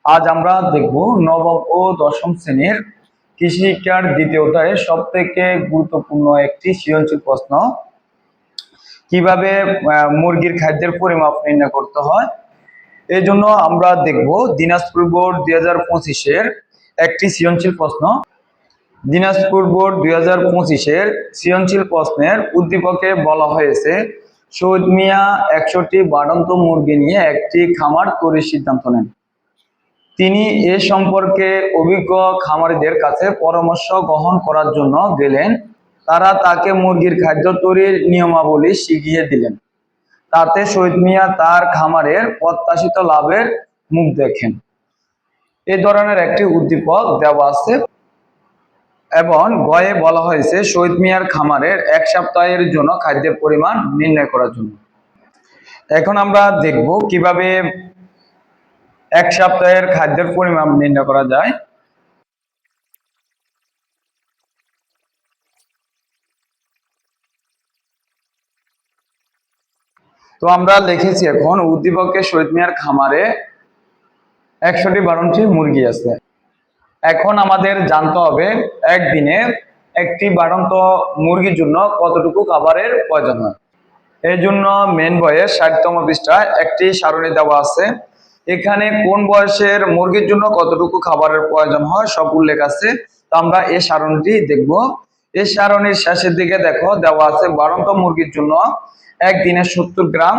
আজ আমরা দেখব নবম ও দশম শ্রেণীর কৃষি শিক্ষার দ্বিতীয় অধ্যায়ে সব থেকে গুরুত্বপূর্ণ একটি সৃজনশীল প্রশ্ন, কিভাবে মুরগির খাদ্যের পরিমাপ নির্ণয় করতে হয়। এই জন্য আমরা দেখব দিনাজপুর বোর্ড 2025-এর একটি সৃজনশীল প্রশ্ন। দিনাজপুর বোর্ড 2025-এর সৃজনশীল প্রশ্নের উদ্দীপকে বলা হয়েছে, শহীদ মিয়া 100টি বাড়ন্ত মুরগি নিয়ে একটি খামার তৈরির সিদ্ধান্ত নেন। তিনি এ সম্পর্কে অভিজ্ঞ খামারিদের কাছে পরামর্শ গ্রহণ করার জন্য গেলেন। তারা তাকে মুরগির খাদ্য তৈরির নিয়মাবলী শিখিয়ে দিলেন। তাতে শহীদ মিয়া তার খামারের প্রত্যাশিত লাভের মুখ দেখেন। এ ধরনের একটি উদ্দীপক দেওয়া আছে এবং গয়ে বলা হয়েছে শহীদ মিয়ার খামারের 1 সপ্তাহের জন্য খাদ্যের পরিমাণ নির্ণয় করার জন্য। এখন আমরা দেখব কিভাবে 1 সপ্তাহের খাদ্যের পরিমাণ নির্ণয় করা যায়। তো আমরা লিখেছি এখন উদ্দীপকে শহীদ মিয়ার খামারে 100টি বাড়ন্ত মুরগি আছে। এখন আমাদের জানতে হবে একদিনে একটি বাড়ন্ত মুরগির জন্য কতটুকু খাবারের প্রয়োজন হয়। এই জন্য মেন বইয়ের 60তম পৃষ্ঠায় একটি সারণী দেওয়া আছে। এখানে কোন বয়সের মুরগির জন্য কতটুকু খাবারের প্রয়োজন হয় সব উল্লেখ আছে। তো আমরা এই সারণীটি দেখব। এই সারণীর শেষের দিকে দেখো দেওয়া আছে বাড়ন্ত মুরগির জন্য একদিনে 70 গ্রাম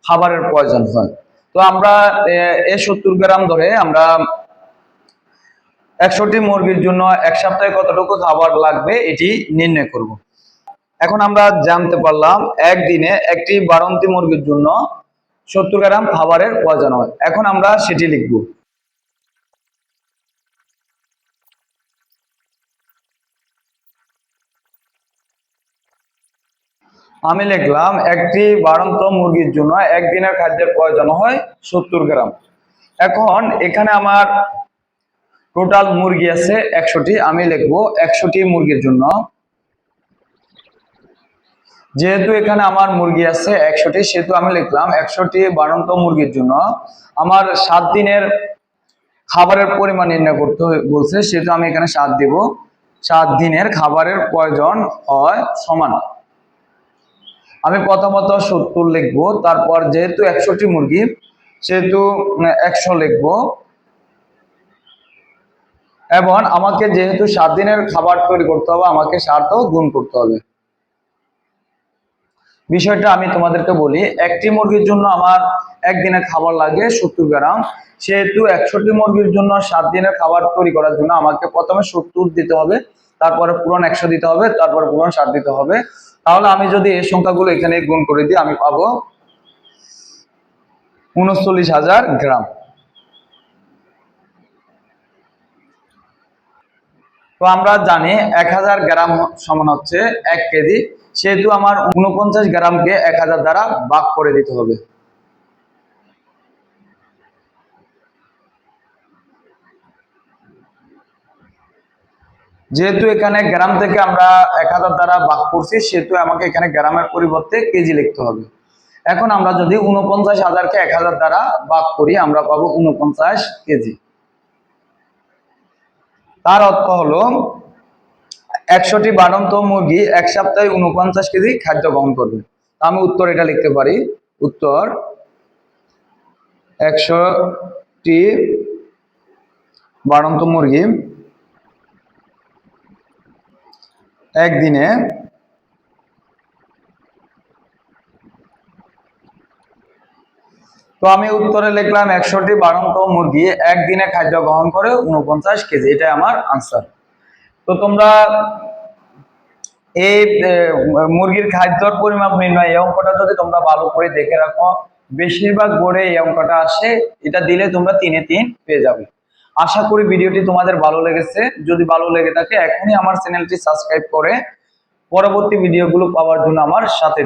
খাবারের প্রয়োজন হয়। তো আমরা এই 70 গ্রাম ধরে আমরা 100টি মুরগির জন্য 1 সপ্তাহে কতটুকু খাবার লাগবে এটি নির্ণয় করব। এখন আমরা জানতে পারলাম একদিনে একটি বাড়ন্ত মুরগির জন্য 70 গ্রাম খাবারের প্রয়োজন হয়। এখন আমরা সেটি লিখব। আমি লিখলাম একটি বাড়ন্ত মুরগির জন্য একদিনের খাদ্যের প্রয়োজন হয় 70 গ্রাম। এখন এখানে আমার টোটাল মুরগি আছে 100টি। আমি লিখব 100টি মুরগির জন্য, যেহেতু এখানে আমার মুরগি আছে 100টি সেহেতু আমি লিখলাম 100টি বাড়ন্ত মুরগির জন্য আমার 7 দিনের খাবারের পরিমাণ নির্ণয় করতে বলছে, সেহেতু আমি এখানে 7 দেব। 7 দিনের খাবারের প্রয়োজন হয় সমান। আমি প্রথমত 70 লিখবো, তারপর যেহেতু 100টি মুরগি সেহেতু 100 লিখবো এবং আমাকে যেহেতু 7 দিনের খাবার তৈরি করতে হবে আমাকে 7ও গুণ করতে হবে। বিষয়টা আমি তোমাদেরকে বলি, একটি মুরগির জন্য আমার একদিনের খাবার লাগে 70 গ্রাম, সেহেতু 100টি মুরগির জন্য 7 দিনের খাবার তৈরি করার জন্য আমাকে প্রথমে 70 দিতে হবে, তারপরে পূরণ 100 দিতে হবে, তারপর পূরণ 7 দিতে হবে। তাহলে আমি যদি এই সংখ্যাগুলো এখানে গুণ করে দিই আমি পাবো 39,000 গ্রাম। তো আমরা জানি 1000 গ্রাম সমান হচ্ছে 1 কেজি, সেহেতু আমার 49 গ্রামকে 1000 দ্বারা ভাগ করে দিতে হবে। যেহেতু এখানে গ্রাম থেকে আমরা 1000 দ্বারা ভাগ করছি সেহেতু আমাকে এখানে গ্রামের পরিবর্তে কেজি লিখতে হবে। এখন আমরা যদি 49,000কে 1000 দ্বারা ভাগ করি আমরা পাবো 49 কেজি। তার অর্থ হলো 100টি বাড়ন্ত মুরগি 1 সপ্তাহে 49 কেজি খাদ্য গ্রহণ করবে। আমি উত্তর এটা লিখতে পারি, উত্তর 100টি বাড়ন্ত মুরগি একদিনে তো আমি উত্তরে লিখলাম 100টি বাড়ন্ত মুরগি একদিনে খাদ্য গ্রহণ করে 49 কেজি, এটাই আমার আনসার। তো তোমরা এই মুরগির খাদ্যর পরিমাপ নির্ণয় এই অঙ্কটা যদি তোমরা ভালো করে দেখে রাখো, বেশিরভাগ বোর্ডে এই অঙ্কটা আসে, এটা দিলে তোমরা 3-এ 3 পেয়ে যাবে। আশা করি ভিডিওটি তোমাদের ভালো লেগেছে। যদি ভালো লেগে থাকে এখনই আমার চ্যানেলটি সাবস্ক্রাইব করে পরবর্তী ভিডিওগুলো পাওয়ার জন্য আমার সাথে